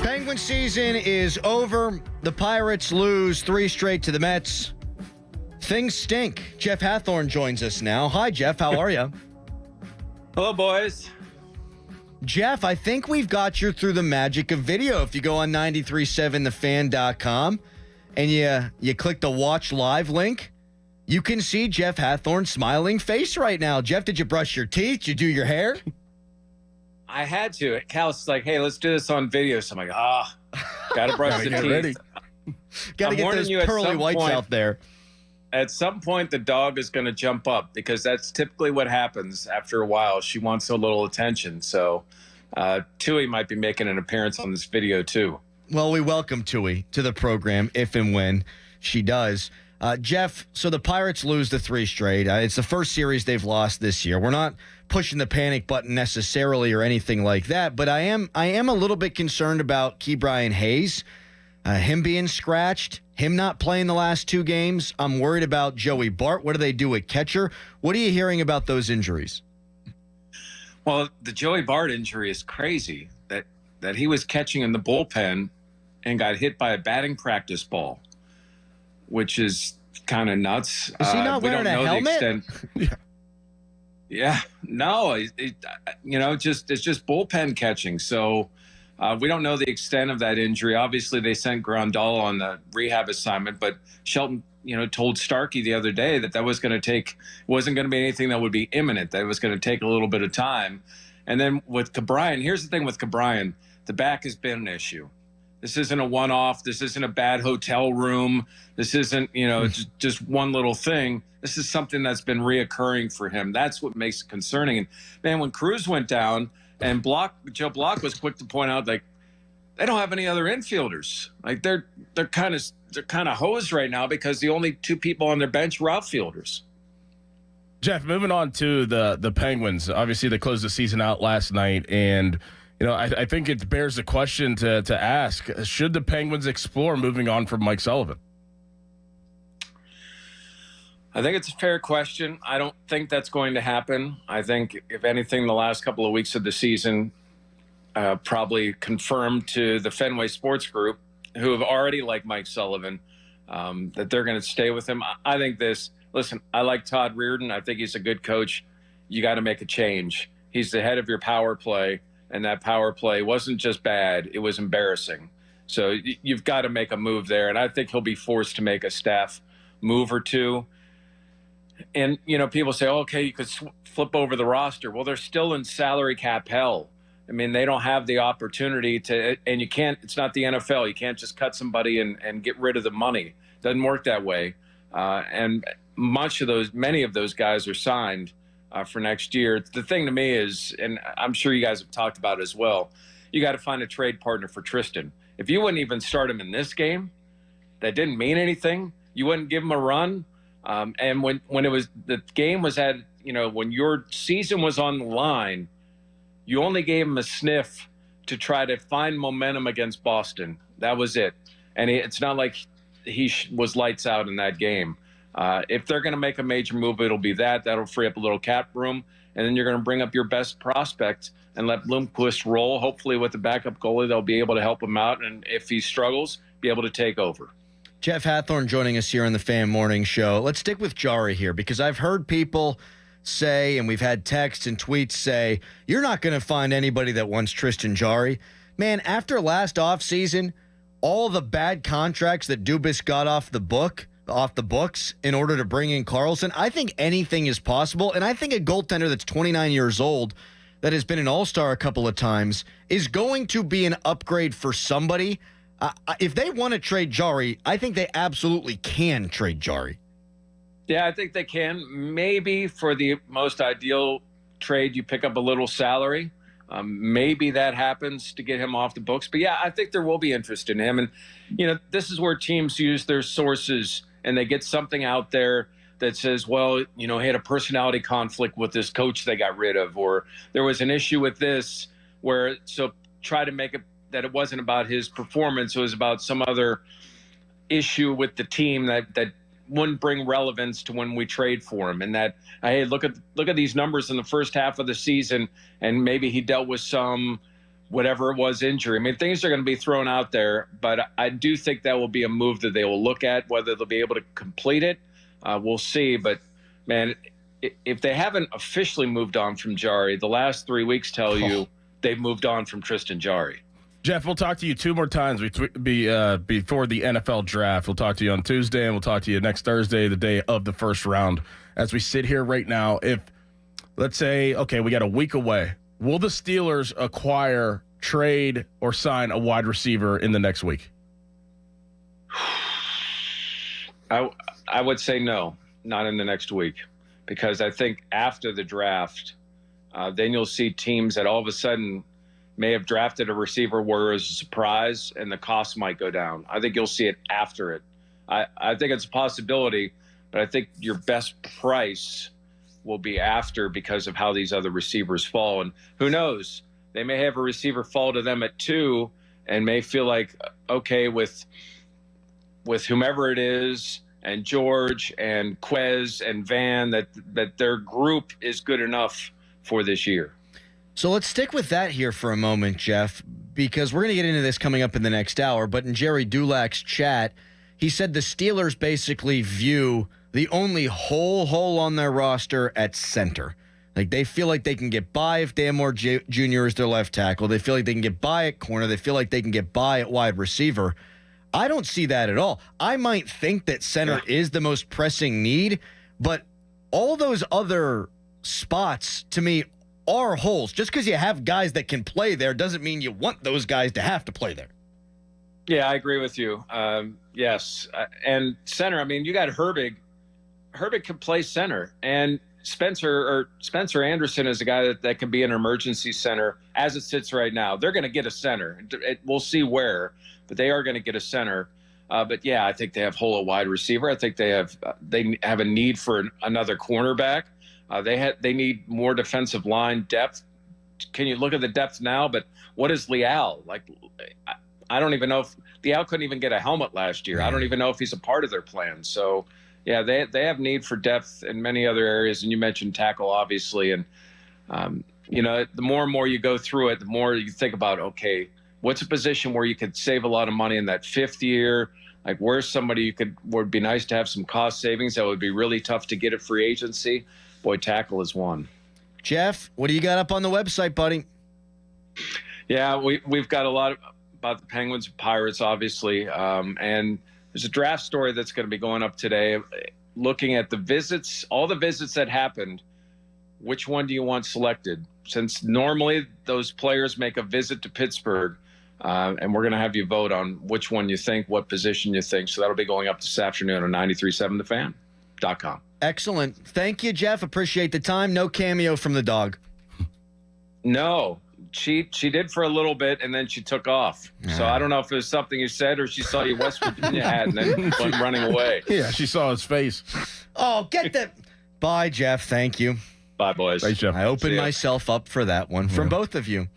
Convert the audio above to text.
Penguin season is over. The Pirates lose 3 straight to the Mets. Things stink. Jeff Hathhorn joins us now. Hi, Jeff. How are you? Hello, boys. Jeff, I think we've got you through the magic of video. If you go on 937thefan.com and you click the watch live link, you can see Jeff Hathhorn's smiling face right now. Jeff, did you brush your teeth? Did you do your hair? I had to. Cal's like, hey, let's do this on video. So I'm like, gotta brush the teeth. Ready. Gotta get those pearly whites out there. At some point, the dog is going to jump up because that's typically what happens after a while. She wants a little attention. So Tui might be making an appearance on this video, too. Well, we welcome Tui to the program if and when she does. Jeff, so the Pirates lose the 3 straight. It's the first series they've lost this year. We're not pushing the panic button necessarily or anything like that, but I am a little bit concerned about Ke'Bryan Hayes, him being scratched, him not playing the last 2 games. I'm worried about Joey Bart. What do they do at catcher? What are you hearing about those injuries? Well, the Joey Bart injury is crazy, that he was catching in the bullpen and got hit by a batting practice ball, which is kind of nuts. Is he not wearing a helmet? Yeah, no, it's just bullpen catching. So we don't know the extent of that injury. Obviously, they sent Grandal on the rehab assignment, but Shelton, told Starkey the other day that wasn't going to be anything that would be imminent. That it was going to take a little bit of time. And then with Ke'Bryan, here's the thing with Ke'Bryan, the back has been an issue. This isn't a one-off. This isn't a bad hotel room. This isn't, just one little thing. This is something that's been reoccurring for him. That's what makes it concerning. And, man, when Cruz went down and Joe Block was quick to point out, like, they don't have any other infielders. Like, they're kind of hosed right now because the only 2 people on their bench were outfielders. Jeff, moving on to the Penguins. Obviously, they closed the season out last night, and I think it bears the question to ask, should the Penguins explore moving on from Mike Sullivan? I think it's a fair question. I don't think that's going to happen. I think, if anything, the last couple of weeks of the season probably confirmed to the Fenway Sports Group, who have already liked Mike Sullivan, that they're going to stay with him. I think listen, I like Todd Reardon. I think he's a good coach. You got to make a change. He's the head of your power play. And that power play wasn't just bad, it was embarrassing. So you've got to make a move there. And I think he'll be forced to make a staff move or 2. And, people say, okay, you could flip over the roster. Well, they're still in salary cap hell. I mean, they don't have the opportunity to, and you can't, it's not the NFL. You can't just cut somebody and get rid of the money. It doesn't work that way. And many of those guys are signed for next year. The thing to me is, and I'm sure you guys have talked about it as well, you got to find a trade partner for Tristan. If you wouldn't even start him in this game, that didn't mean anything. You wouldn't give him a run. And when the game was when your season was on the line, you only gave him a sniff to try to find momentum against Boston. That was it. And it's not like he was lights out in that game. If they're going to make a major move, it'll be that'll free up a little cap room, and then you're going to bring up your best prospect and let Bloomquist roll. Hopefully with the backup goalie, they'll be able to help him out, and if he struggles, be able to take over. Jeff Hathhorn joining us here on the Fan Morning Show. Let's stick with Jarry here, because I've heard people say, and we've had texts and tweets say, you're not going to find anybody that wants Tristan Jarry. Man, after last offseason, all the bad contracts that Dubas got off the books in order to bring in Carlson, I think anything is possible. And I think a goaltender that's 29 years old, that has been an all-star a couple of times, is going to be an upgrade for somebody. If they want to trade Jarry, I think they absolutely can trade Jarry. Yeah, I think they can. Maybe for the most ideal trade, you pick up a little salary. Maybe that happens to get him off the books. But, yeah, I think there will be interest in him. And, this is where teams use their sources and they get something out there that says, well, he had a personality conflict with this coach they got rid of, or there was an issue with this so try to make it that it wasn't about his performance. It was about some other issue with the team that wouldn't bring relevance to when we trade for him. And that, hey, look at these numbers in the first half of the season, and maybe he dealt with some whatever it was, injury. I mean, things are going to be thrown out there, but I do think that will be a move that they will look at. Whether they'll be able to complete it, we'll see. But, man, if they haven't officially moved on from Jarry, the last 3 weeks tell you they've moved on from Tristan Jarry. Jeff, we'll talk to you 2 more times before the NFL draft. We'll talk to you on Tuesday, and we'll talk to you next Thursday, the day of the first round. As we sit here right now, if, let's say, okay, we got a week away, will the Steelers acquire, trade, or sign a wide receiver in the next week? I would say no, not in the next week, because I think after the draft, then you'll see teams that all of a sudden may have drafted a receiver where it was a surprise and the cost might go down. I think you'll see it after it. I think it's a possibility, but I think your best price will be after because of how these other receivers fall. And who knows? They may have a receiver fall to them at 2 and may feel like, okay, with whomever it is, and George and Quez and Van, that their group is good enough for this year. So let's stick with that here for a moment, Jeff, because we're going to get into this coming up in the next hour. But in Jerry Dulac's chat, he said the Steelers basically view the only hole on their roster at center. Like, they feel like they can get by if Dan Moore Jr. is their left tackle. They feel like they can get by at corner. They feel like they can get by at wide receiver. I don't see that at all. I might think that center is the most pressing need, but all those other spots, to me, are holes. Just because you have guys that can play there doesn't mean you want those guys to have to play there. Yeah, I agree with you. Yes. And center, I mean, you got Herbig. Herbig can play center. And Spencer Anderson is a guy that can be an emergency center as it sits right now. They're going to get a center. We'll see where, but they are going to get a center. But, yeah, I think they have hole at wide receiver. I think they have a need for another cornerback. They need more defensive line depth. Can you look at the depth now? But what is Leal? Like, I don't even know if Leal couldn't even get a helmet last year. I don't even know if he's a part of their plan. So, yeah, they have need for depth in many other areas. And you mentioned tackle, obviously. And, the more and more you go through it, the more you think about, okay, what's a position where you could save a lot of money in that 5th year? Like, where's somebody would be nice to have some cost savings that would be really tough to get at free agency? Boy, tackle is one. Jeff, what do you got up on the website, buddy? Yeah, we've got a lot about the Penguins and Pirates, obviously. And there's a draft story that's going to be going up today, looking at the visits, all the visits that happened. Which one do you want selected? Since normally those players make a visit to Pittsburgh, and we're going to have you vote on which one you think, what position you think. So that'll be going up this afternoon on 93.7thefan.com. Excellent. Thank you, Jeff. Appreciate the time. No cameo from the dog. No, she did for a little bit, and then she took off. So I don't know if it was something you said or she saw your West Virginia hat and then went running away. Yeah, she saw his face. Oh, get that. Bye, Jeff. Thank you. Bye, boys. Thanks, Jeff. I opened myself up for that one from both of you.